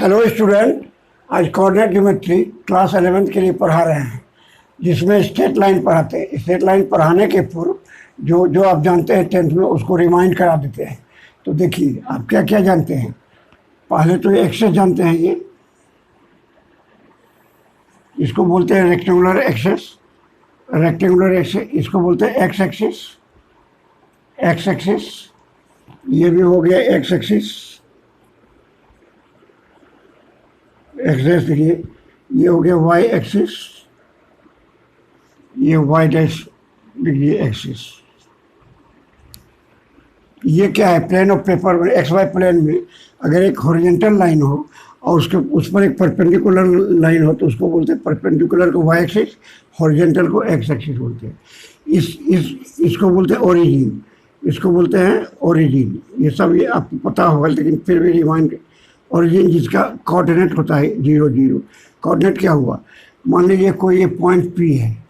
Hello student, आज coordinate geometry class 11th के लिए पढ़ा रहे हैं, जिसमें स्ट्रेट लाइन पढ़ाते हैं। स्ट्रेट लाइन पढ़ाने के पूर्व जो जो आप जानते हैं 10th में, उसको रिमाइंड करा देते हैं। तो देखिए आप क्या क्या जानते हैं। पहले तो एक्सेस जानते हैं, ये इसको बोलते हैं रेक्टेंगुलर एक्सेस। रेक्टेंगुलर एक्सेस इसको बोलते हैं एक्स एक्सिस। एक्स एक्सिस ये भी हो गया एक्स एक्सिस। एक्सेस देखिए, ये हो गया वाई एक्सिस, ये वाई डैश देखिए एक्सिस। ये क्या है, प्लेन ऑफ पेपर में एक्स वाई प्लेन में अगर एक हॉरिजॉन्टल लाइन हो और उसके उस पर एक परपेंडिकुलर लाइन हो तो उसको बोलते हैं परपेंडिकुलर को वाई एक्सिस, हॉरिजॉन्टल को एक्स एक्सिस बोलते हैं। इसको बोलते हैं ओरिजिन, इसको बोलते हैं ओरिजिन। ये सब ये आपको पता होगा, लेकिन फिर भी रिमाइंड। ओरिजिन जिसका कोऑर्डिनेट होता है 0 0। कोऑर्डिनेट क्या हुआ, मान लीजिए कोई ये पॉइंट P है,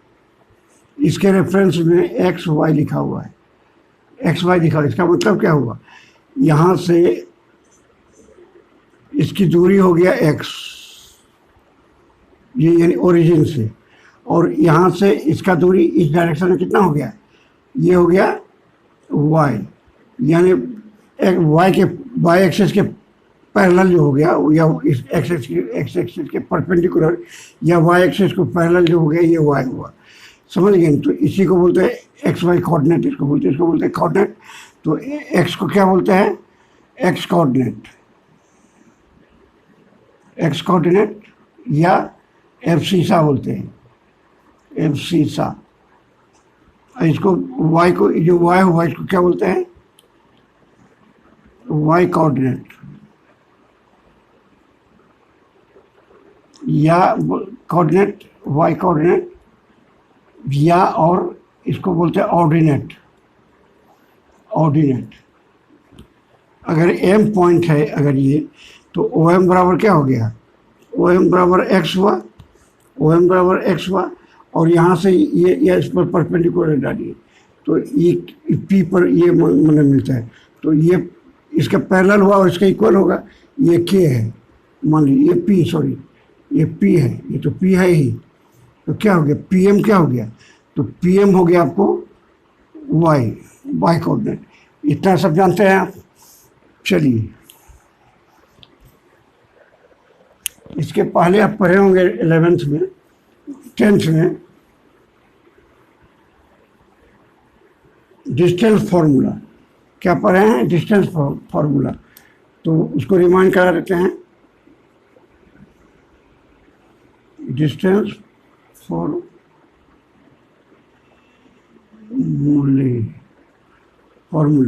इसके रेफरेंस में एक्स वाई लिखा हुआ है। एक्स वाई लिखा हुआ, इसका मतलब क्या हुआ, यहाँ से इसकी दूरी हो गया x, ये यानी ओरिजिन से, और यहाँ से इसका दूरी इस डायरेक्शन में कितना हो गया, ये हो गया y, यानी वाई एक्सिस के पैरेलल जो हो गया, या इस एक्स एक्सिस के परपेंडिकुलर, या वाई एक्सिस को पैरेलल जो हो गया, ये y हुआ। समझ गए। तो इसी को बोलते हैं एक्स वाई कोऑर्डिनेट, इसको बोलते हैं कोऑर्डिनेट। तो एक्स को क्या बोलते हैं, एक्स कोऑर्डिनेट, एक्स कोऑर्डिनेट, या एब्सिसा बोलते हैं, एब्सिसा। इसको वाई को, जो वाई हुआ इसको क्या बोलते हैं, वाई कोऑर्डिनेट, या कोऑर्डिनेट वाई कोऑर्डिनेट, या और इसको बोलते हैं ऑर्डिनेट। ऑर्डिनेट अगर एम पॉइंट है अगर ये, तो ओ एम बराबर क्या हो गया, ओ एम बराबर एक्स हुआ, ओ एम बराबर एक्स हुआ, और यहाँ से ये इस पर परपेंडिकुलर डालिए तो ये पी पर ये मतलब मिलता है। तो ये इसका पैरेलल हुआ और इसका इक्वल होगा, ये के है, मान लीजिए ये पी, सॉरी ये पी है, ये तो पी है ही। तो क्या हो गया, पी एम क्या हो गया, तो पी एम हो गया आपको वाई, वाई कोऑर्डिनेट। इतना सब जानते हैं आप। चलिए, इसके पहले आप पढ़े होंगे 11th में, 10th में डिस्टेंस फॉर्मूला। क्या पढ़े हैं, डिस्टेंस फॉर्मूला। तो उसको रिमाइंड करा देते हैं। डिस्टेंस फॉर्मूले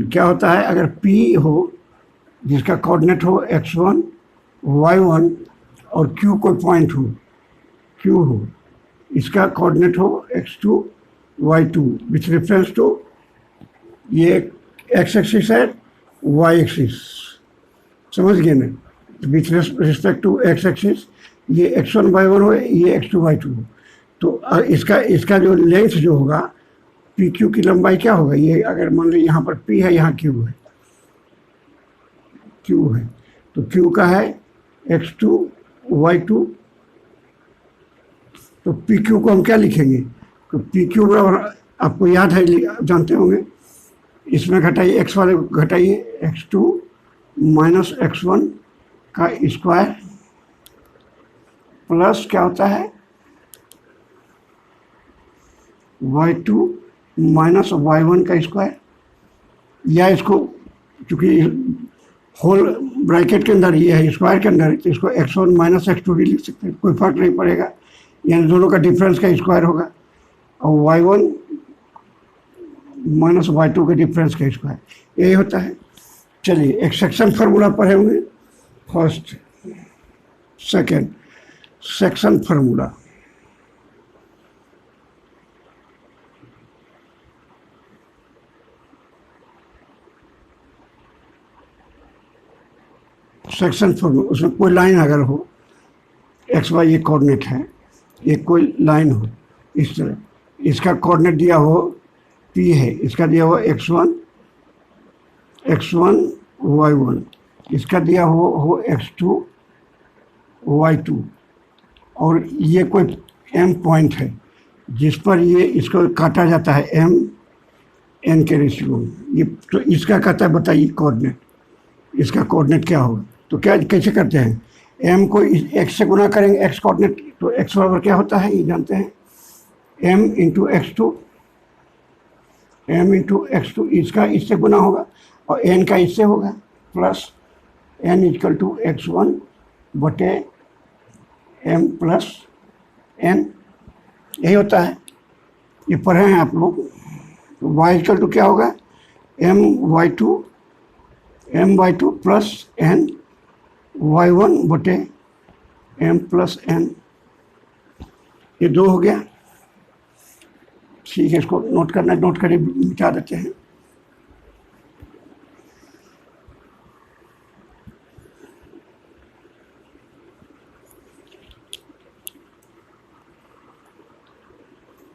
क्या होता है, अगर P हो जिसका कोऑर्डिनेट हो x1 y1 और Q कोई पॉइंट हो, Q हो, इसका कोऑर्डिनेट हो x2 y2 with reference to, ये x एक्सिस है, y एक्सिस, समझ गए ना, with respect to x axis, ये x1 y1 हो, ये x2 y2 हो। तो इसका जो लेंथ जो होगा, पी क्यू की लंबाई क्या होगा, ये अगर मान लीजिए यहाँ पर P है, यहाँ Q है, Q है, तो Q का है x2 y2। तो पी क्यू को हम क्या लिखेंगे, तो पी क्यू बराबर, आपको याद है, जानते होंगे, इसमें घटाइए x वाले को घटाइए, x2 माइनस x1 का स्क्वायर प्लस क्या होता है y2 माइनस y1 का स्क्वायर, या इसको चूंकि होल ब्रैकेट के अंदर ये है, स्क्वायर के अंदर, तो इसको x1 माइनस x2 भी लिख सकते हैं, कोई फर्क नहीं पड़ेगा, यानी दोनों का डिफरेंस का स्क्वायर होगा, और y1 माइनस y2 के डिफरेंस का स्क्वायर, यही होता है। चलिए, एक सेक्शन फार्मूला पढ़े होंगे, first second section formula. Section formula, उसमें कोई लाइन अगर हो, एक्स वाई ये कोऑर्डिनेट है, ये कोई लाइन हो इस तरह, इसका कोऑर्डिनेट दिया हो P है, इसका दिया हुआ x1 y1, इसका दिया हो x2 y2, और ये कोई m पॉइंट है जिस पर ये इसको काटा जाता है m n के रेशियो में, ये तो इसका कहता है बताइए कोऑर्डिनेट, इसका कोऑर्डिनेट क्या होगा। तो क्या कैसे करते हैं, m को x से गुना करेंगे, x कोऑर्डिनेट, तो x बराबर क्या होता है ये जानते हैं, m इंटू x2 इसका इससे गुना होगा और n का इससे होगा, plus n equal to x1 बटे m प्लस n, यही होता है, ये पढ़े हैं आप लोग। तो y इक्वल टू क्या होगा, m/2 प्लस n y1 बटे m प्लस n, ये 2 हो गया। ठीक है, इसको नोट करना, नोट करिए, मिटा देते हैं।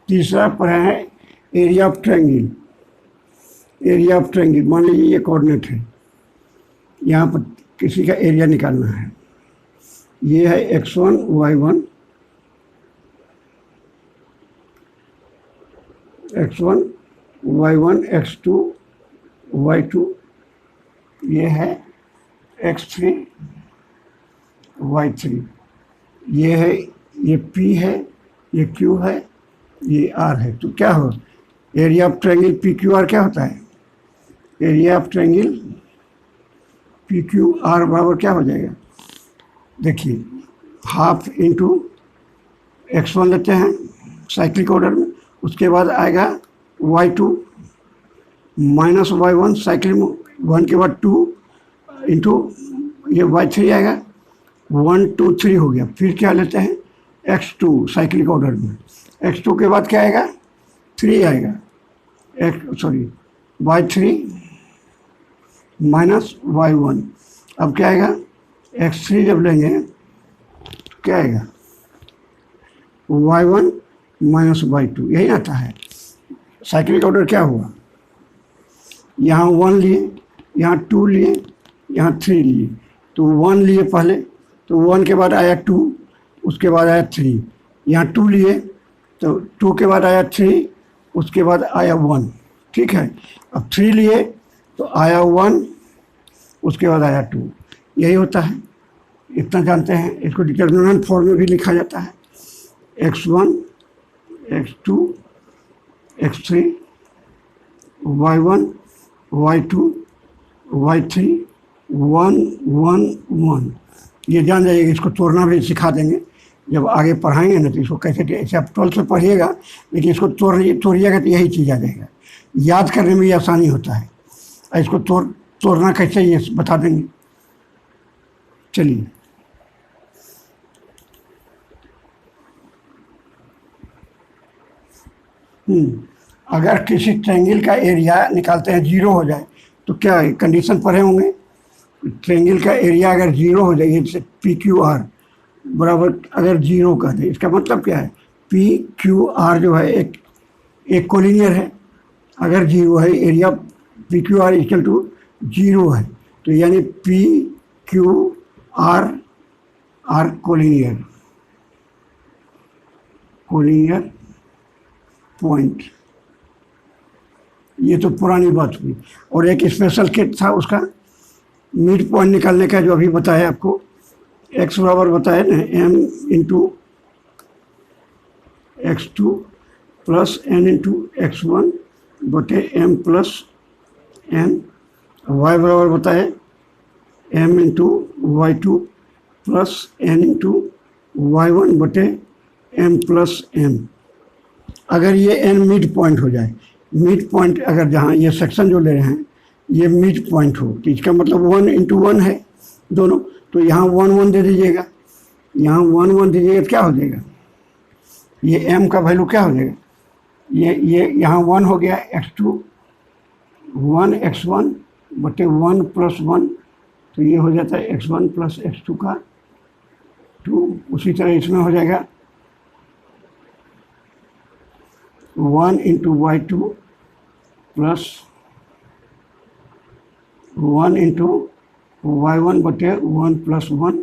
तीसरा पढ़ा है area of triangle. Area of triangle, मान लीजिए ये कोऑर्डिनेट है, यहाँ पर किसी का एरिया निकालना है, ये है x1 y1, x1 y1 x2 y2, ये है x3 y3, ये है, ये p है, ये q है, ये r है। तो क्या हो, area of triangle P Q are क्या होता है, area of triangle P Q are बराबर क्या हो जाएगा, देखिए हाफ इंटू x1 लेते हैं साइक्लिक ऑर्डर में, उसके बाद आएगा y2 माइनस y1 साइक्लिक 1 के बाद 2 इंटू ये y3 आएगा, 1 2 3 हो गया। फिर क्या लेते हैं x2 साइक्लिक ऑर्डर में, x2 के बाद क्या आएगा 3 आएगा, y3 माइनस y1, अब क्या आएगा x3 जब लेंगे तो क्या आएगा y1 माइनस y2, यही आता है। साइक्लिक ऑर्डर क्या हुआ, यहाँ 1 लिए, यहाँ 2 लिए, यहाँ 3 लिए, तो 1 लिए पहले, तो 1 के बाद आया 2, उसके बाद आया 3, यहाँ 2 लिए तो 2 के बाद आया 3, उसके बाद आया 1, ठीक है। अब 3 लिए तो आया 1, उसके बाद आया 2, यही होता है, इतना जानते हैं। इसको डिटर्मिनेंट फॉर्म में भी लिखा जाता है, x1 x2 x3 y1 y2 y3 1 1 1, ये जान जाइएगा। इसको तोड़ना भी सिखा देंगे जब आगे पढ़ाएंगे ना, तो इसको कैसे, ऐसे आप 12th में पढ़िएगा, लेकिन इसको तोड़िएगा तो यही चीज़ आ जाएगा, याद करने में भी आसानी होता है। इसको तोड़ना कैसे ये बता देंगे, चलिए। अगर किसी ट्रायंगल का एरिया निकालते हैं 0 हो जाए तो क्या कंडीशन पढ़े होंगे, ट्रायंगल का एरिया अगर 0 हो जाए, जैसे पी क्यू आर बराबर अगर 0 कर दे, इसका मतलब क्या है, पी क्यू आर जो है एक कोलिनियर है, अगर 0 है, area P Q R equal to 0 है, तो यानी P Q R collinear point, ये तो पुरानी बात हुई। और एक स्पेशल किट था उसका मिड पॉइंट निकालने का, जो अभी बताया आपको, x बराबर बताया ना m into x2 plus n into x1 बटे m प्लस n, y बराबर बताए m into y2 plus n into y1 बटे m प्लस n। अगर ये n मिड पॉइंट हो जाए, मिड पॉइंट अगर जहाँ ये सेक्शन जो ले रहे हैं ये मिड पॉइंट हो, तो इसका मतलब 1 इंटू 1 है दोनों, तो यहाँ 1 1 दे दीजिएगा, यहाँ 1 1 दीजिएगा तो क्या हो जाएगा, ये m का वैल्यू क्या हो जाएगा, ये यहाँ 1 हो गया, x2 1 x1 बटे 1 प्लस 1, तो ये हो जाता है x1 प्लस x2 का 2। उसी तरह इसमें हो जाएगा 1 into y2 plus 1 into y1 बटे 1 प्लस 1,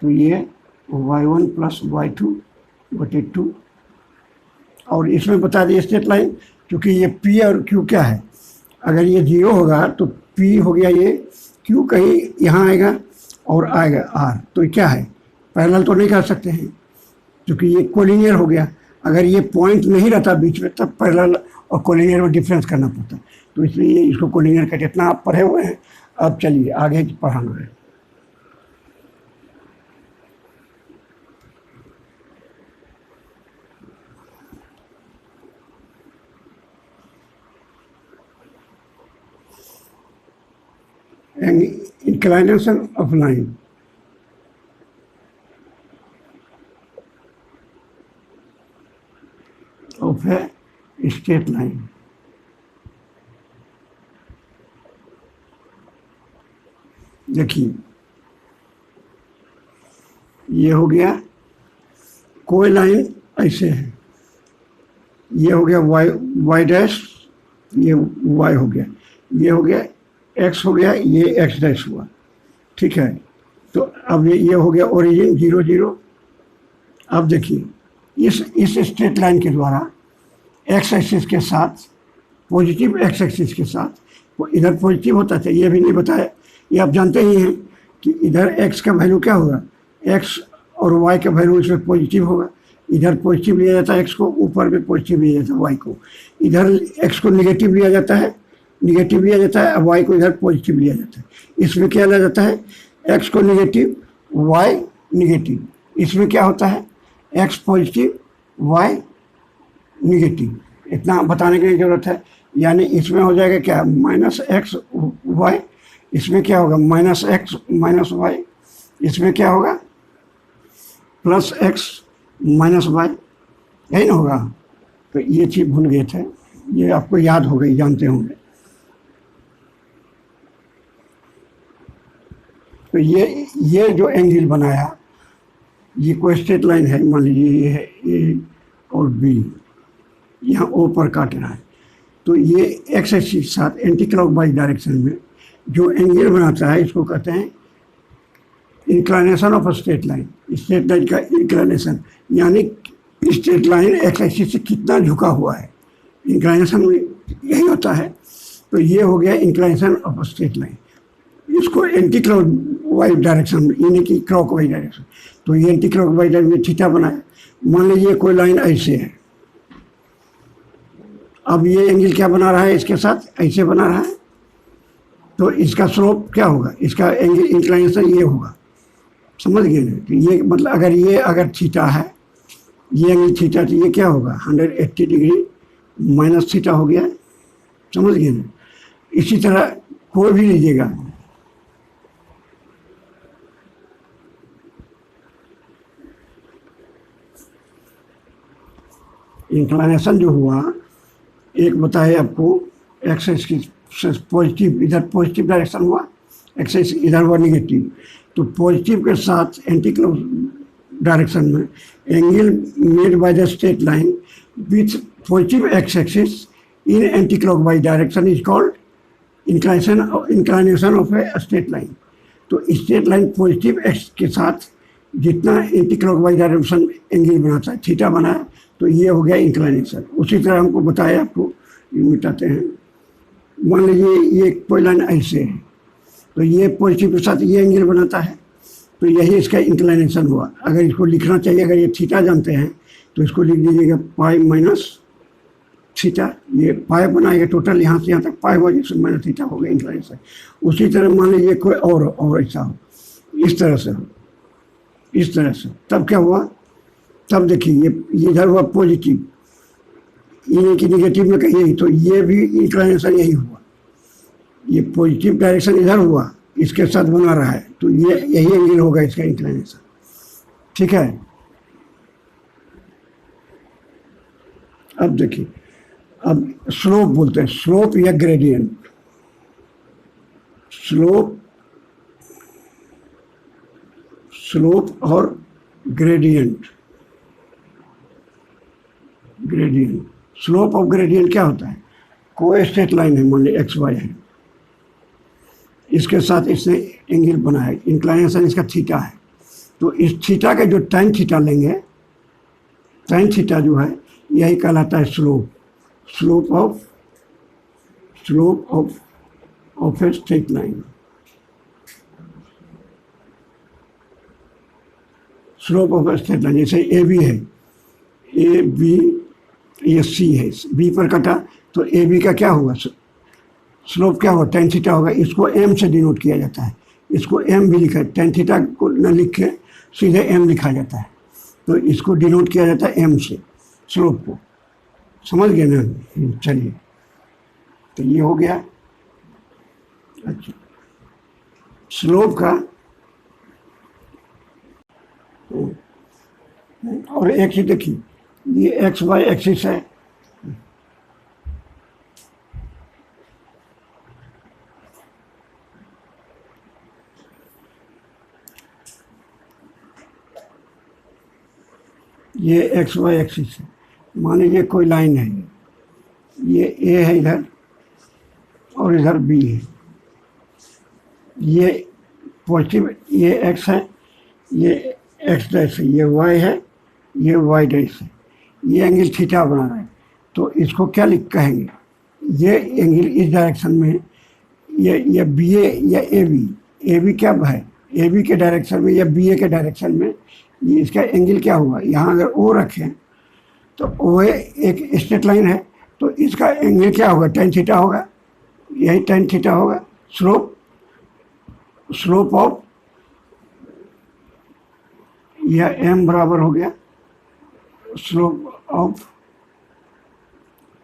तो ये y1 प्लस y2 बटे 2। और इसमें बता दिए स्ट्रेट लाइन, क्योंकि ये p और q क्या है, अगर ये 0 होगा तो p हो गया, ये q कहीं यहाँ आएगा और आएगा r, तो ये क्या है, पैरेलल तो नहीं कर सकते हैं क्योंकि ये कोलिनियर हो गया। अगर ये पॉइंट नहीं रहता बीच में तब पैरेलल और कोलिनियर में डिफरेंस करना पड़ता, तो इसलिए इसको कोलिनियर कहते हैं। इतना आप पढ़े हुए हैं, अब चलिए आगे पढ़ाना है। इंक्लाइनेशन ऑफ लाइन, ऑफ है स्ट्रेट लाइन। देखिए ये हो गया, कोई लाइन ऐसे है, ये हो गया y डैश, ये y हो गया, ये हो गया x हो गया, ये x डैश हुआ, ठीक है। तो अब ये हो गया ओरिजिन 0 0। अब देखिए इस स्ट्रेट लाइन के द्वारा x एक्सिस के साथ, पॉजिटिव x एक्सिस के साथ, वो इधर पॉजिटिव होता था, ये भी नहीं बताया, ये आप जानते ही हैं कि इधर x का वैल्यू क्या होगा, x और y का वैल्यू इसमें पॉजिटिव होगा। इधर पॉजिटिव लिया जाता है x को, ऊपर में पॉजिटिव लिया जाता है y को। इधर x को निगेटिव लिया जाता है, निगेटिव लिया जाता है, y को इधर पॉजिटिव लिया जाता है। इसमें क्या लिया जाता है, x को निगेटिव, y निगेटिव। इसमें क्या होता है, x पॉजिटिव, y निगेटिव। इतना बताने की जरूरत है। यानी इसमें हो जाएगा क्या, माइनस एक्स वाई, इसमें क्या होगा माइनस एक्स माइनस वाई, इसमें क्या होगा प्लस एक्स माइनस वाई, यही ना होगा। तो ये चीज़ भूल गए थे, ये आपको याद हो गई, जानते होंगे। तो ये जो एंगल बनाया, ये कोई स्ट्रेट लाइन है, मान लीजिए ये है ए और बी, यहाँ ओ पर काट रहा है। तो ये एक्स एक्सिस के साथ एंटी क्लॉकवाइज डायरेक्शन में जो एंगल बनाता है, इसको कहते हैं inclination of straight line. Straight line का इंक्लाइनेशन यानी स्ट्रेट लाइन एक्स एक्सिस से कितना झुका हुआ है, इंक्लाइनेशन में यही होता है। तो ये हो गया इंक्लाइनेशन ऑफ स्ट्रेट लाइन। इसको एंटी क्लॉकवाइज डायरेक्शन में, यानी कि क्लॉकवाइज डायरेक्शन। तो ये एंटी क्लॉकवाइज डायरेक्शन में थीटा बनाया। मान लीजिए कोई लाइन ऐसे है, अब ये एंगल क्या बना रहा है, इसके साथ ऐसे बना रहा है, तो इसका स्लोप क्या होगा, इसका एंगल इंक्लाइनेशन ये होगा, समझ गए ना। तो ये मतलब अगर थीटा है, ये एंगल थीटा, तो ये क्या होगा 180 डिग्री माइनस थीटा हो गया, समझ गए ना। इसी तरह कोई भी लीजिएगा, इंक्लाइनेशन जो हुआ, एक बताए आपको एक्स की पॉजिटिव, इधर पॉजिटिव डायरेक्शन हुआ, एक्स इधर हुआ निगेटिव। तो पॉजिटिव के साथ एंटी क्लॉक डायरेक्शन में angle made by the straight line with positive x axis in anti clockwise direction is called inclination of a straight line. तो स्ट्रेट लाइन पॉजिटिव एक्स के साथ जितना एंटी क्लॉकवाइज डायरेक्शन एंगल बनाता है, theta बनाया, तो ये हो गया इंक्लाइनेशन। उसी तरह हमको बताया, आपको ये मिटाते हैं। मान लीजिए ये कोई लाइन ऐसे है, तो ये पॉजिटिव के साथ ये एंगल बनाता है, तो यही इसका इंक्लाइनेशन हुआ। अगर इसको लिखना चाहिए, अगर ये थीटा जानते हैं तो इसको लिख दीजिएगा पाई माइनस थीटा। ये पाई बनाएगा टोटल, यहाँ से यहाँ तक पाई हुआ, जिससे माइनस थीटा हो गया इंक्लाइनेशन। उसी तरह मान लीजिए कोई और ऐसा हो, इस तरह से हो, इस तरह से, तब क्या हुआ, तब देखिए ये इधर हुआ पॉजिटिव, ये कि निगेटिव में कहीं, तो ये भी इंक्लाइनेशन यही हुआ। ये पॉजिटिव डायरेक्शन इधर हुआ, इसके साथ बना रहा है, तो ये यही एंगल होगा इसका इंक्लाइनेशन, ठीक है। अब देखिए, अब स्लोप बोलते हैं, स्लोप या ग्रेडियंट। स्लोप और ग्रेडियंट। स्लोप ऑफ ग्रेडियंट क्या होता है, कोई स्ट्रेट लाइन है, मान ली एक्स वाई है, इसके साथ इसने एंगल बनाया, इंक्लाइनेशन इसका थीटा है, तो इस थीटा का जो tan थीटा लेंगे, tan थीटा जो है यही कहलाता है slope, slope of a straight line, slope of a straight line. जैसे ए बी है, ए बी, ये सी है, बी पर कटा तो ए बी का क्या होगा, स्लोप क्या होगा, tan थीटा होगा। इसको m से डिनोट किया जाता है, इसको m भी लिखा है, tan थीटा को न लिख के सीधे m लिखा जाता है, तो इसको डिनोट किया जाता है m से, स्लोप को। समझ गए ना? चलिए, तो ये हो गया। अच्छा, स्लोप का और एक ही देखिए, ये एक्स वाई एक्सिस है, ये एक्स वाई एक्सिस है। मान लीजिए कोई लाइन है, ये ए है इधर और इधर बी है, ये पॉजिटिव, ये एक्स है, ये एक्स डैश है, ये वाई है, ये वाई डैश है, ये एंगल थीटा बना रहा है। तो इसको क्या लिख कहेंगे, ये एंगल इस डायरेक्शन में, ये बी ए या ए बी क्या है, ए बी के डायरेक्शन में या बी ए के डायरेक्शन में, ये इसका एंगल क्या हुआ। यहाँ अगर ओ रखें तो ओ एक स्ट्रेट लाइन है, तो इसका एंगल क्या होगा, tan थीटा होगा, यही tan थीटा होगा। स्लोप ऑफ, यह m बराबर हो गया स्लोप ऑफ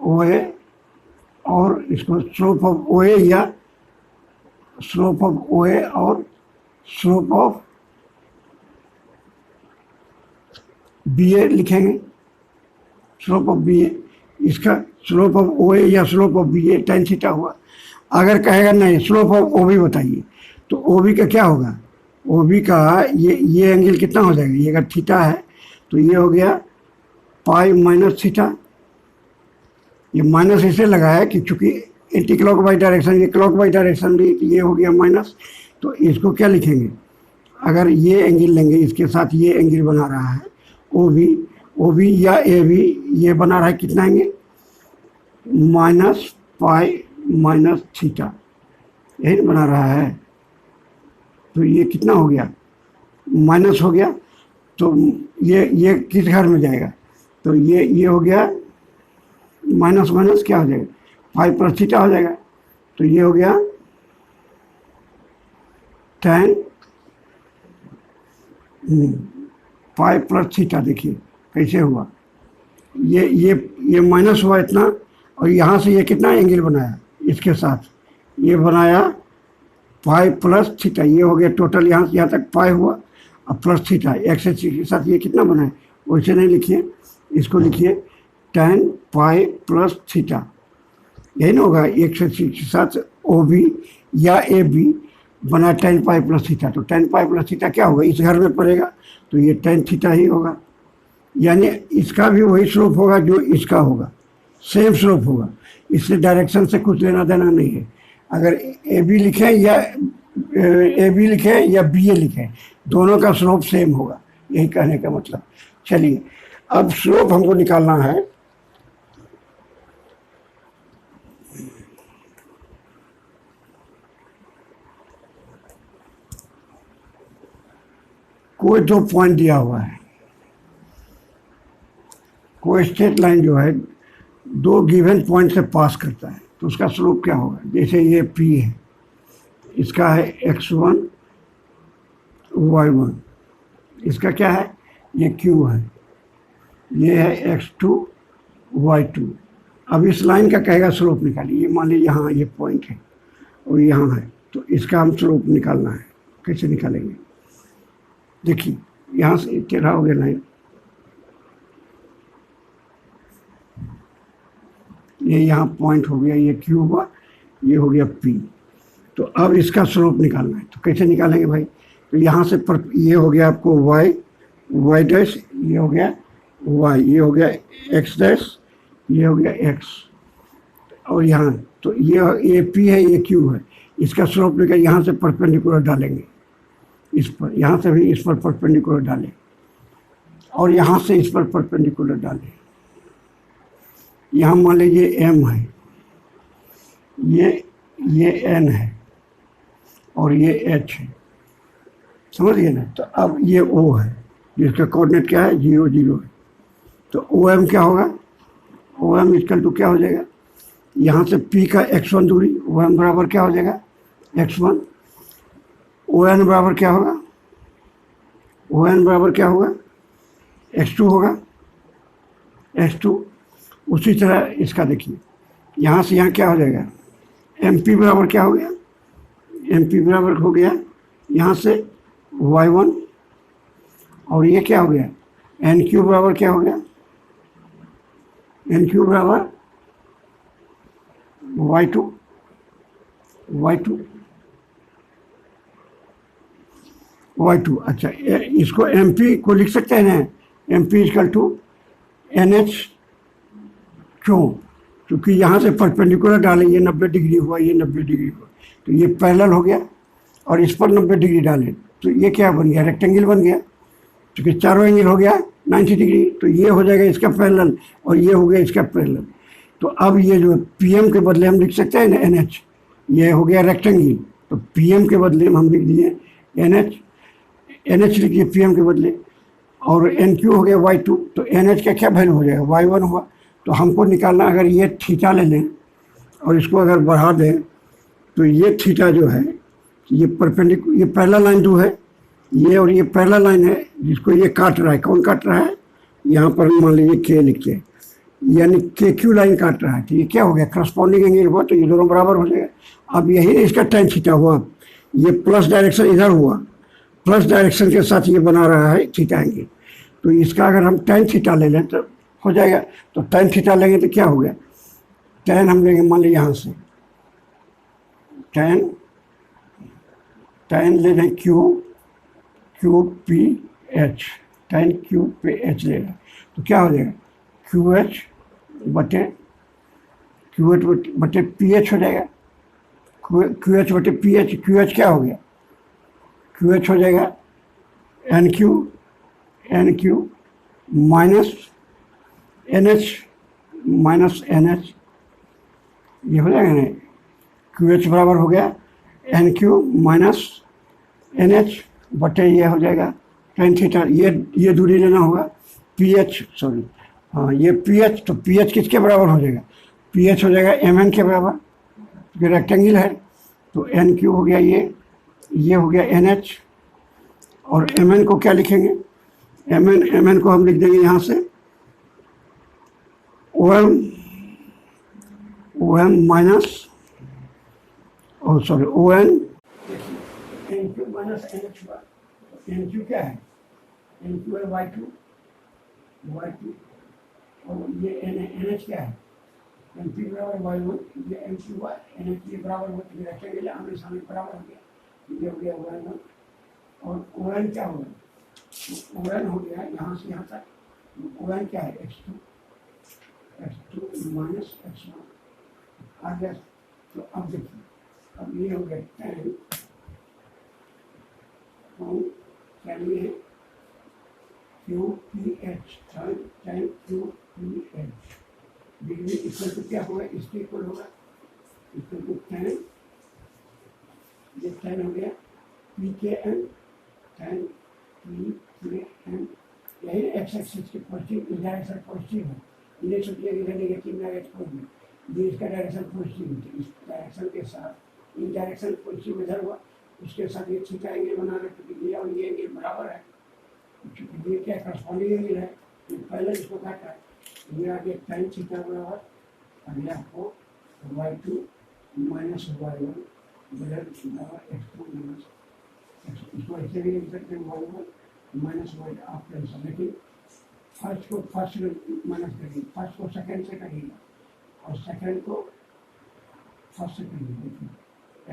ओ ए, और इसको स्लोप ऑफ ओ ए या स्लोप ऑफ ओ ए और स्लोप ऑफ बी ए लिखेंगे, स्लोप ऑफ बी ए, इसका स्लोप ऑफ ओ ए या slope of B A tan theta हुआ। अगर कहेगा नहीं स्लोप ऑफ ओ बी बताइए, तो ओ बी का क्या होगा, ओ बी का ये एंगल कितना हो जाएगा, ये अगर थीटा है तो ये हो गया पाई माइनस थीटा। ये माइनस इससे लगा है कि चूंकि एंटी क्लॉक वाइज डायरेक्शन, ये क्लॉक वाइज डायरेक्शन भी, ये हो गया माइनस। तो इसको क्या लिखेंगे, अगर ये एंगल लेंगे, इसके साथ ये एंगल बना रहा है ओ बी या ए बी, ये बना रहा है कितना angle, minus pi minus theta, यही बना रहा है। तो ये कितना हो गया, माइनस हो गया, तो ये किस घर में जाएगा, तो ये हो गया माइनस माइनस क्या हो जाएगा, पाई प्लस थीटा हो जाएगा। तो ये हो गया tan पाई प्लस थीटा। देखिए कैसे हुआ, ये माइनस हुआ इतना, और यहाँ से ये कितना एंगल बनाया, इसके साथ ये बनाया पाई प्लस थीटा, ये हो गया टोटल, यहाँ से यहाँ तक पाई हुआ और प्लस थीटा, एक्स के साथ ये कितना बनाया, वैसे नहीं लिखिए, इसको लिखिए tan पाई प्लस थीटा, यही ना होगा। एक्स के साथ ओ बी या ए बी बना tan पाई प्लस थीटा, तो tan पाई प्लस थीटा क्या होगा, इस घर में पड़ेगा, तो ये tan थीटा ही होगा। यानी इसका भी वही स्लोप होगा जो इसका होगा, सेम स्लोप होगा, इससे डायरेक्शन से कुछ लेना देना नहीं है। अगर ए बी लिखें या बी ए लिखें, दोनों का स्लोप सेम होगा, यही कहने का मतलब। चलिए, अब स्लोप हमको निकालना है। कोई दो पॉइंट दिया हुआ है, कोई स्ट्रेट लाइन जो है दो गिवन पॉइंट से पास करता है, तो उसका स्लोप क्या होगा। जैसे ये P है, इसका है x1 y1, इसका क्या है, ये Q है, ये है x2 y2। अब इस लाइन का कहेगा स्लोप निकालिए। ये मान लीजिए यहाँ ये पॉइंट है और यहाँ है, तो इसका हम स्लोप निकालना है। कैसे निकालेंगे, देखिए यहाँ से टेढ़ा हो गया लाइन, ये यहाँ पॉइंट हो गया, ये Q हुआ, ये हो गया P। तो अब इसका स्लोप निकालना है, तो कैसे निकालेंगे भाई। तो यहाँ से ये हो गया आपको y डैश, ये हो गया y, ये हो गया x डैश, ये हो गया x, और यहाँ तो ये P है, ये Q है, इसका स्लोप लेकर यहाँ से परपेंडिकुलर डालेंगे, इस पर, यहाँ से भी इस पर परपेंडिकुलर डालें और यहाँ से इस पर परपेंडिकुलर डालें। यहाँ मान लीजिए m है, ये n है और ये h है, समझिए ना। तो अब ये O है जिसका कोऑर्डिनेट क्या है, 0 0 है। तो OM क्या होगा, OM इक्वल टू क्या हो जाएगा, यहाँ से P का x1 दूरी, OM बराबर क्या हो जाएगा x1। ON बराबर क्या होगा, ON बराबर क्या होगा, x2 होगा, x2। उसी तरह इसका देखिए, यहाँ से यहाँ क्या हो जाएगा, MP बराबर क्या हो गया, MP बराबर हो गया यहाँ से y1, और ये क्या हो गया, NQ बराबर क्या हो गया, NQ बराबर y2, y2, y2। अच्छा, इसको MP को लिख सकते हैं ना, MP इक्वल टू NH। क्यों, क्योंकि यहाँ से परपेंडिकुलर डालें, ये 90 डिग्री हुआ, ये 90 डिग्री हुआ, तो ये पैरेलल हो गया, और इस पर 90 डिग्री डालें तो ये क्या बन गया, रेक्टेंगल बन गया। क्योंकि चारों एंगल हो गया 90 डिग्री, तो ये हो जाएगा इसका पैरेलल और ये हो गया इसका पैरेलल। तो अब ये जो PM के बदले हम लिख सकते हैं ना NH, ये हो गया रेक्टेंगल, तो PM के बदले हम लिख दिए NH लिख दिए PM के बदले, और NQ हो गया y2, तो NH का क्या वैल्यू हो जाएगा, y1 हुआ। तो हमको निकालना, अगर ये थीटा ले लें और इसको अगर बढ़ा दें, तो ये थीटा जो है, ये परपेंडिकुलर, ये पैरेलल लाइन जो है ये, और ये पैरेलल लाइन है जिसको ये काट रहा है। कौन काट रहा है, यहाँ पर मान लीजिए K लिखते हैं, यानी KQ लाइन काट रहा है। तो ये क्या हो गया, करस्पॉन्डिंग एंगल हुआ, तो ये दोनों बराबर हो जाएगा। अब यही इसका tan थीटा हुआ, ये प्लस डायरेक्शन इधर हुआ, प्लस डायरेक्शन के साथ ये बना रहा है थीटा एंगल। तो इसका अगर हम tan थीटा ले लें तो हो जाएगा। तो tan थीटा लेंगे तो क्या हो गया, tan हम लेंगे मान लीजिए यहाँ से tan ले लें QPH, tan QPH लेगा, तो क्या हो जाएगा, QH बटे PH हो जाएगा, QH बटे PH। QH क्या हो गया, QH हो जाएगा NQ माइनस NH, ये हो जाएगा ना, QH बराबर हो गया NQ माइनस NH बटे ये हो जाएगा tan थीटा। ये दूरी लेना होगा PH, सॉरी हाँ ये PH, तो PH किसके बराबर हो जाएगा, PH हो जाएगा MN के बराबर, क्योंकि रेक्टेंगल है। तो NQ हो गया ये हो गया NH, और MN को क्या लिखेंगे, MN को हम लिख देंगे यहाँ से OM minus, sorry ON, NQ minus NH हुआ। NQ क्या है, NQ है y2, और ये NH क्या है, NP बराबर y1, ये NQ हुआ, NH ये बराबर हो, ये रेक्टेंगल आमने सामने बराबर हो गया, ये हो गया y1, और ON क्या होगा, ON हो गया यहाँ से यहाँ तक, ON क्या है x2 माइनस x1 आ गया। तो अब देखिए, अब ये हो गया tan ये है QPH, tan QPH degree equal to क्या होगा, इसके इक्वल होगा, इक्वल टू tan, ये tan हो गया PKN, tan PKN, यही एक्स एक्सिस के पॉजिटिव, इस डायरेक्शन पॉजिटिव है, इन्हें सोचिए इधर नेगेटिव ना एक्सपोज, ये इसका डायरेक्शन पॉजिटिव है, इस डायरेक्शन के साथ, इन डायरेक्शन पॉजिटिव इधर हुआ, उसके साथ ये थीटा एंगल बना रहे, क्योंकि ये और ये एंगल बराबर है, क्योंकि ये क्या करस्पॉन्डिंग एंगल है, ये पहले इसको काटा है, ये आगे tan थीटा बराबर अगले आपको y2 माइनस y1 बराबर x2 माइनस, इसको ऐसे भी लिख सकते हैं y1 माइनस y, आप टेंशन, लेकिन फर्स्ट को फर्स्ट माइनस करिए, फर्स्ट को सेकंड से करिएगा, और सेकंड को फर्स्ट से करिए। देखिए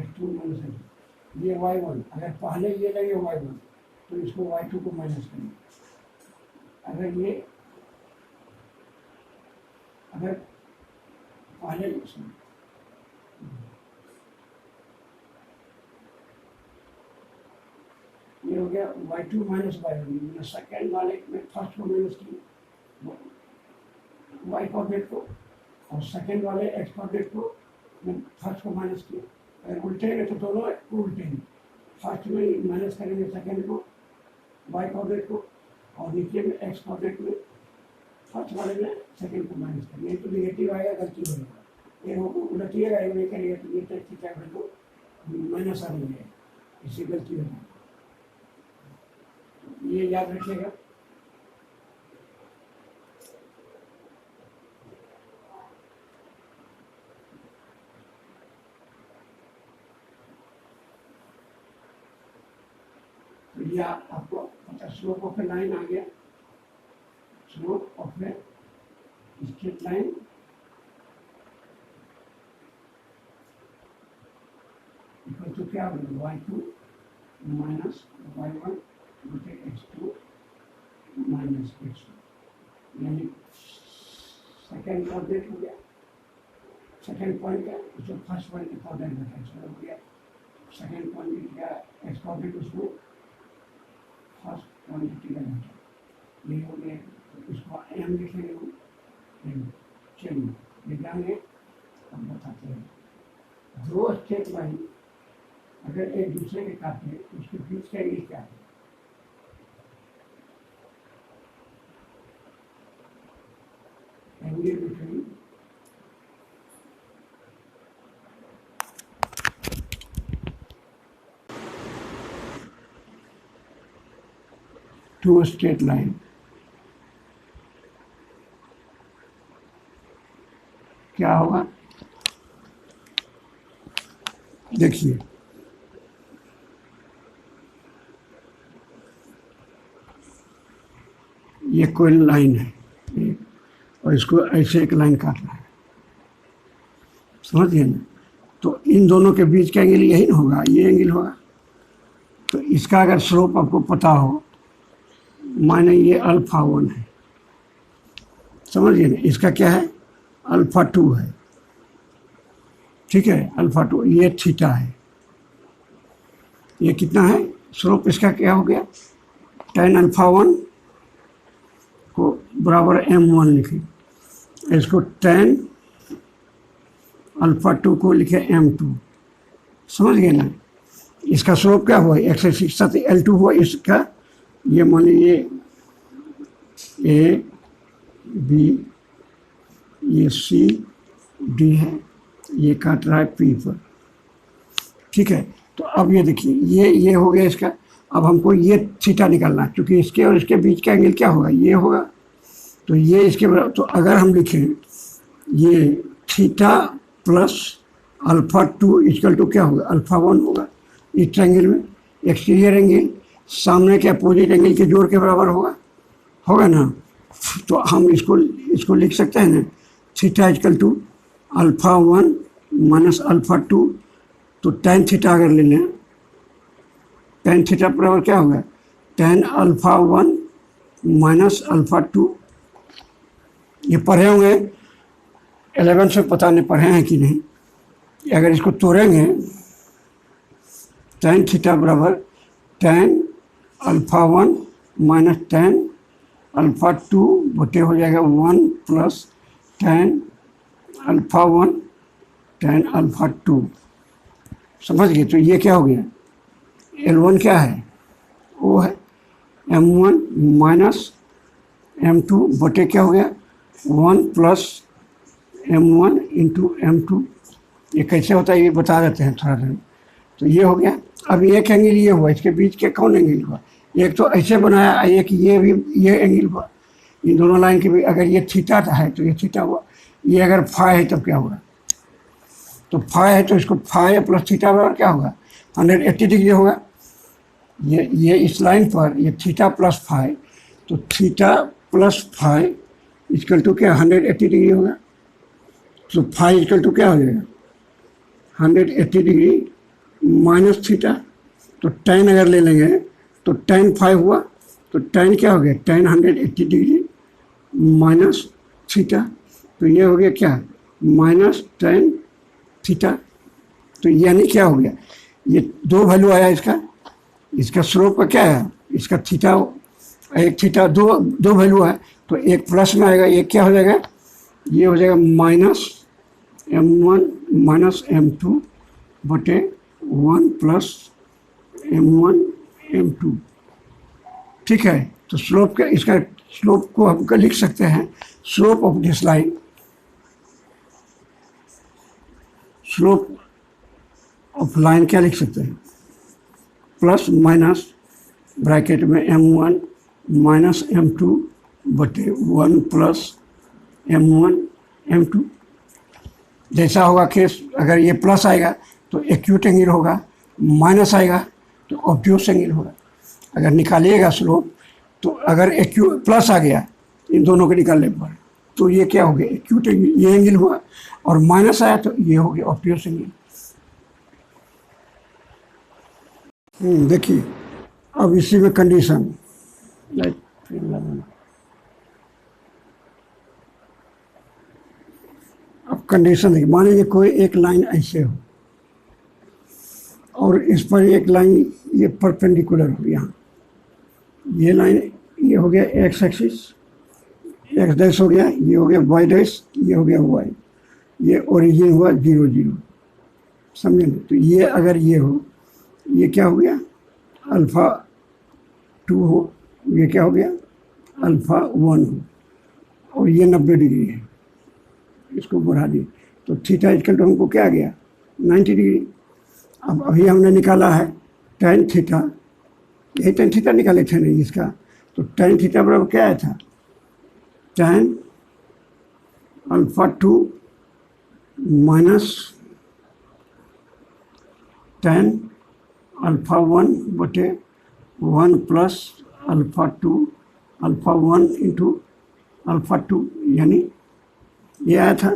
x2 माइनस x2, ये y1, अगर पहले ये लगे y1 तो इसको y2 को माइनस करिए, अगर पहले हो गया y2 माइनस y1, मैंने सेकेंड वाले में फर्स्ट को माइनस किया y कोऑर्डिनेट को, और सेकेंड वाले x कोऑर्डिनेट को मैं फर्स्ट को माइनस किया। अगर उल्टेंगे तो दोनों को उल्टेंगे, फर्स्ट में माइनस करेंगे सेकेंड को y कोऑर्डिनेट को, और नीचे में x कोऑर्डिनेट में फर्स्ट वाले में सेकेंड को माइनस करेंगे। नहीं तो निगेटिव आएगा, गलती होगा, ये उलटिएगा, ये नहीं करिएगा तो ये टेक्स्ट क्या तो माइनस आ रही है, इससे गलती होगा, ये याद रखिएगा। तो ये आपको पता, स्लोप ऑफ ए लाइन आ गया, slope of a straight line equal to क्या होगा y2 माइनस y1 बटे x2 माइनस x2, यानी सेकेंड कोऑर्डिनेट हो गया, सेकेंड पॉइंट का जो फर्स्ट पॉइंट का कोऑर्डिनेट का कैंसिल हो गया, सेकेंड पॉइंट का एक्स कोऑर्डिनेट उसमें फर्स्ट क्वांटिटी का घटा, ये हो गया। तो इसको m लिखेंगे हम, चलिए लिखेंगे, हम बताते हैं। दो स्ट्रेट लाइन अगर एक दूसरे के काटे तो उसके बीच का एंगल क्या है? Angle between two straight line क्या होगा? देखिए, ये कोई लाइन है और इसको ऐसे एक लाइन काटना है, समझिए ना। तो इन दोनों के बीच का एंगल यही ना होगा, ये एंगल होगा। तो इसका अगर स्लोप आपको पता हो, माने ये अल्फा 1 है, समझिए ना, इसका क्या है अल्फा 2 है, ठीक है, अल्फा 2, ये थीटा है, ये कितना है स्लोप इसका क्या हो गया, tan अल्फा 1 को बराबर m1 लिखे, इसको tan अल्फा 2 को लिखे m2, समझ गए ना। इसका स्लोप क्या हुआ, x एक्सिस साथ L2 हुआ, इसका ये मान लीजिए ए बी, ये सी डी है, ये काट रहा है पी पर, ठीक है। तो अब ये देखिए, ये हो गया इसका। अब हमको ये थीटा निकालना है, क्योंकि इसके और इसके बीच का एंगल क्या होगा, ये होगा। तो ये इसके बराबर, तो अगर हम लिखें ये theta plus alpha 2 equal to क्या होगा, अल्फा 1 होगा। इस ट्रायंगल में एक्सटीरियर एंगल सामने के अपोजिट एंगल के जोड़ के बराबर होगा ना। तो हम इसको लिख सकते हैं ना, theta equal to alpha 1 minus alpha 2। तो tan थीटा अगर ले लें, tan थीटा बराबर क्या होगा, tan अल्फा 1 माइनस अल्फा 2। ये पढ़े होंगे 11 से, पता नहीं पढ़े हैं कि नहीं। अगर इसको तोड़ेंगे, tan थीटा बराबर tan alpha 1 minus tan alpha 2 बटे हो जाएगा 1 plus tan alpha 1 tan alpha 2, समझ गए। तो ये क्या हो गया, L1 क्या है, वो है M1 माइनस M2 बटे क्या हो गया 1 प्लस M1 इंटू M2। ये कैसे होता है ये बता देते हैं थोड़ा देर। तो ये हो गया। अब एक एंगल ये हुआ, इसके बीच के कौन एंगल हुआ, एक तो ऐसे बनाया, एक ये भी ये एंगल हुआ। इन दोनों लाइन के भी अगर ये थीटा है तो ये थीटा हुआ, ये अगर फाई है तब क्या होगा, तो फाई है तो इसको फाई प्लस थीटा बराबर क्या होगा 180 डिग्री होगा। ये इस लाइन पर ये थीटा प्लस फाई, तो theta plus phi equal to क्या 180 डिग्री होगा। तो फाई इक्वल टू क्या हो जाएगा 180 डिग्री माइनस थीटा। तो tan अगर ले लेंगे तो tan फाई हुआ, तो tan क्या हो गया tan 180 डिग्री माइनस थीटा। तो ये हो गया क्या माइनस tan थीटा। तो यानी क्या हो गया, ये दो वैल्यू आया इसका, इसका स्लोप का क्या है, इसका थीटा, एक थीटा दो दो वैल्यू है, तो एक प्लस में आएगा, एक क्या हो जाएगा, ये हो जाएगा -m1 -m2 बटे 1 + m1 m2। ठीक है, तो स्लोप का, इसका स्लोप को हम लिख सकते हैं, slope of this line, slope of line क्या लिख सकते हैं, प्लस माइनस ब्रैकेट में m1 -m2 बटे 1 + m1 m2। जैसा होगा केस, अगर ये प्लस आएगा तो एक्यूट एंगल होगा, माइनस आएगा तो ऑब्ट्यूस एंगल होगा। अगर निकालिएगा स्लोप, तो अगर एक्यूट प्लस आ गया इन दोनों को निकालने पर, तो ये क्या हो गया, एक्यूट एंगल, ये एंगल हुआ, और माइनस आया तो ये हो गया ऑब्ट्यूस एंगल। देखिए अब इसी में कंडीशन, अब कंडीशन है, मान लीजिए कोई एक लाइन ऐसे हो और इस पर एक लाइन ये परपेंडिकुलर हो, यहाँ ये लाइन, ये हो गया एक्स एक्सिस, एक्स डैश हो गया, ये हो गया वाई डैश, ये हो गया वाई, ये ओरिजिन हुआ 0 0, समझे ना। तो ये अगर ये हो, ये क्या हो गया, α2 हो, ये क्या हो गया, α1 हो, और ये 90 डिग्री है, इसको बढ़ा दिए तो थीटा इक्वल टू हमको क्या आ गया, 90 डिग्री। अब अभी हमने निकाला है tan थीटा, यही tan थीटा निकाले थे नहीं इसका, तो tan थीटा बराबर क्या आया था, tan α2 माइनस tan α1 बटे 1 + α2 α1 इंटू α2, यानी ये आया था।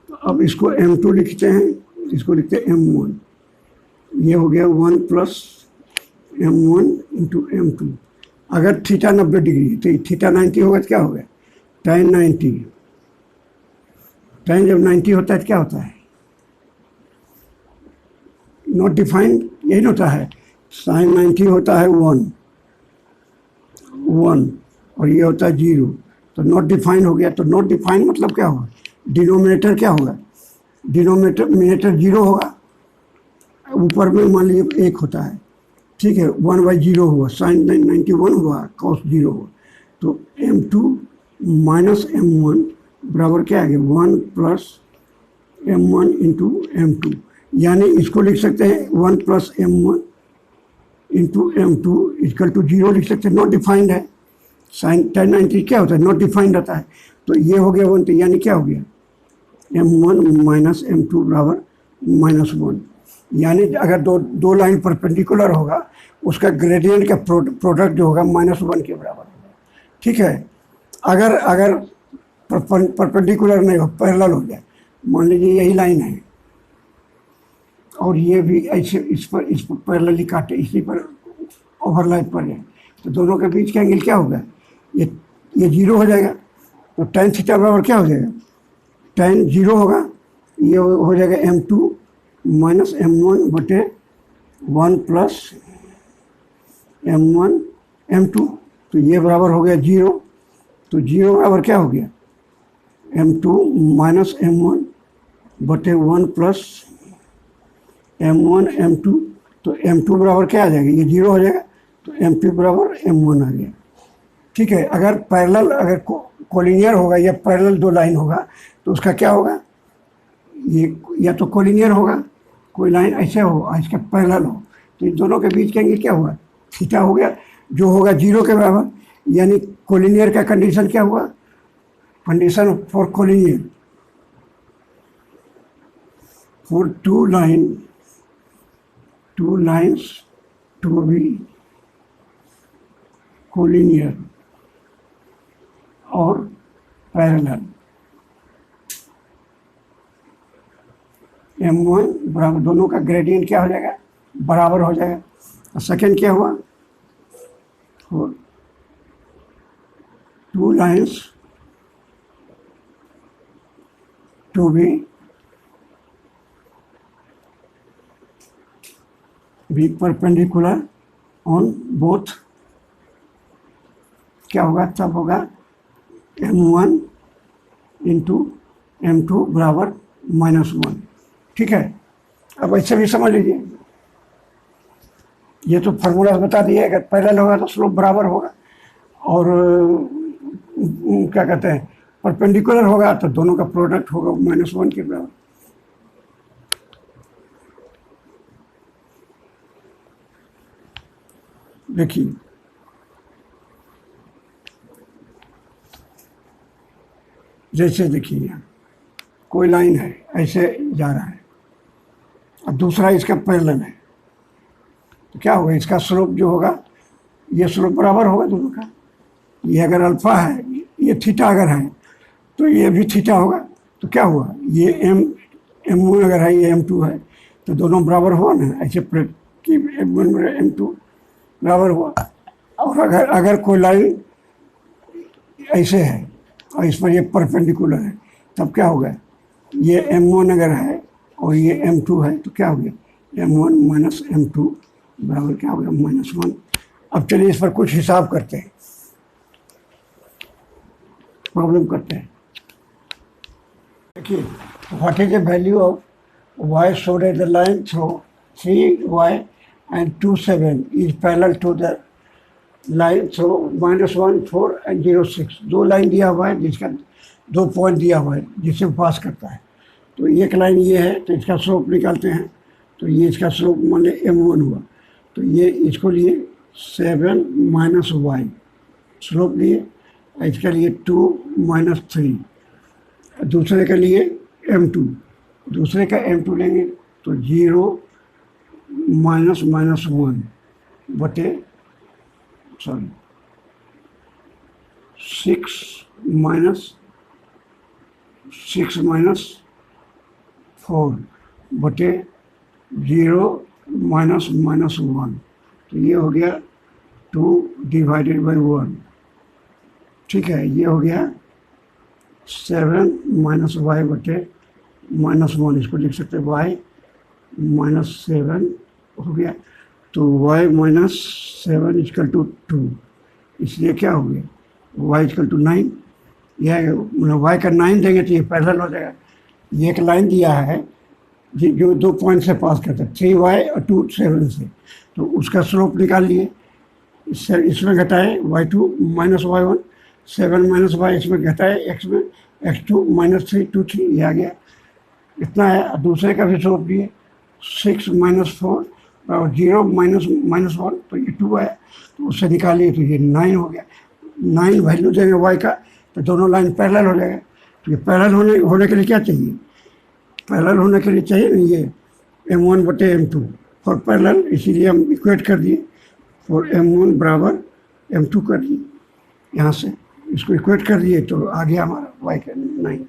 तो अब इसको m2 लिखते हैं, इसको लिखते हैं m1, ये हो गया 1 + m1 इंटू m2। अगर थीटा 90 डिग्री है तो थीटा 90 होगा तो क्या होगा, tan 90, tan जब 90 होता है तो क्या होता है, नॉट डिफाइंड, यही होता है, sin 90 होता है 1 और ये होता है 0, तो नॉट डिफाइन हो गया। तो नॉट डिफाइन मतलब क्या होगा, डिनोमिनेटर क्या होगा, डिनोमिनेटर 0 होगा, ऊपर में मान लीजिए 1 होता है, ठीक है, 1/0 हुआ, sin 91 हुआ, cos 0 हुआ, तो m2 - m1 बराबर क्या आ गया, 1 + m1 इंटू m2, यानी इसको लिख सकते हैं 1 + m1 into m2 equal to 0 लिख सकते हैं, नॉट डिफाइंड है। sin tan 90 क्या होता है, नॉट डिफाइंड रहता है, तो ये हो गया 1, तो यानी क्या हो गया, m1 - m2 बराबर -1, यानी अगर दो लाइन परपेंडिकुलर होगा, उसका ग्रेडियंट का प्रोडक्ट जो होगा -1 के बराबर होगा। ठीक है, अगर परपेंडिकुलर नहीं हो, पैरेलल हो जाए, मान लीजिए यही लाइन है और ये भी ऐसे इस पर पैरेलली काटे, इसी पर ओवरलैप पर जाए, तो दोनों के बीच का एंगल क्या होगा, ये 0 हो जाएगा, तो tan थीटा बराबर क्या हो जाएगा, tan 0 होगा, ये हो जाएगा m2 - m1 बटे 1 + m1 m2, तो ये बराबर हो गया 0, तो 0 बराबर क्या हो गया, m2 - m1 बटे 1 + m1 m2, तो m2 बराबर क्या आ जाएगा, ये 0 हो जाएगा, तो m2 बराबर m1 आ गया। ठीक है, अगर पैरेलल, अगर कोलिनियर होगा या पैरेलल दो लाइन होगा, तो उसका क्या होगा, ये या तो कोलिनियर होगा, कोई लाइन ऐसे हो इसके पैरेलल हो, तो इन दोनों के बीच का एंगल क्या हुआ, थीटा हो गया, जो होगा 0 के बराबर, यानी कोलिनियर का कंडीशन क्या हुआ, condition for collinear, for two lines to be collinear और पैरेलल, m1 बराबर, दोनों का ग्रेडियंट क्या हो जाएगा, बराबर हो जाएगा। और सेकेंड क्या हुआ, two lines to be perpendicular on both, क्या होगा, तब होगा m1 इंटू m2 बराबर -1। ठीक है, अब ऐसे भी समझ लीजिए, ये तो फार्मूला बता दिए, अगर पैरेलल होगा तो स्लोप बराबर होगा, और क्या कहते हैं परपेंडिकुलर होगा तो दोनों का प्रोडक्ट होगा -1 के बराबर। देखिए जैसे देखिए यहाँ कोई लाइन है ऐसे जा रहा है, अब दूसरा इसका पैरेलल है, तो क्या होगा, इसका स्लोप जो होगा ये स्लोप बराबर होगा दोनों का। ये अगर अल्फा है, ये थीटा अगर है तो ये भी थीटा होगा, तो क्या हुआ, ये m1 अगर है, ये m2 है, तो दोनों बराबर हुआ ना, ऐसे कि m1 m2 बराबर हुआ। और अगर कोई लाइन ऐसे है और इस पर ये परपेंडिकुलर है, तब क्या होगा, ये m1 अगर है और ये m2 है, तो क्या हो गया, m1 माइनस m2 बराबर क्या हो गया, -1। अब चलिए इस पर कुछ हिसाब करते हैं, प्रॉब्लम करते हैं। देखिए, what is the value of y showed at the line through 3y and 2 7 is parallel to the line through -1 4 and 0 6। दो लाइन दिया हुआ है जिसका 2 पॉइंट दिया हुआ है जिसे पास करता है, तो एक लाइन ये है, तो इसका स्लोप निकालते हैं, तो ये इसका स्लोप मान लिया m1 हुआ, तो ये इसको लिए 7 माइनस वाई स्लोप लिए, इसके लिए 2 माइनस 3, दूसरे के लिए m2, दूसरे का m2 लेंगे तो 0 माइनस -1 बटे 6 माइनस 4 बटे 0 माइनस -1, तो ये हो गया 2 डिवाइडेड बाई 1। ठीक है, ये हो गया 7 माइनस वाई बटे -1, इसको लिख सकते हैं y -7 हो गया, तो y -7 इक्वल टू 2, इसलिए क्या हो गया, y इक्वल टू 9। यह y का 9 देंगे तो ये पैरेलल हो जाएगा। ये एक लाइन दिया है जो 2 पॉइंट से पास करता है, 3y और 2 7 से, तो उसका स्लोप निकाल लिए, इसमें घटाए y2 minus y1, 7 minus y इसमें घटाए x में, x2 -3 2 3, ये आ गया, इतना है। दूसरे का भी स्लोप लिए 6 माइनस 4 और 0 माइनस -1, तो ये 2 है, तो उससे निकालिए तो ये 9 हो गया। 9 वैल्यू देंगे y का, तो दोनों लाइन पैरेलल हो जाएगा। तो ये पैरेलल होने के लिए क्या चाहिए, पैरेलल होने के लिए चाहिए ना ये m1 बटे m2 फॉर पैरेलल, इसीलिए हम इक्वेट कर दिए फॉर m1 बराबर m2 कर दिए, यहाँ से इसको इक्वेट कर दिए, तो आ गया हमारा y का 9।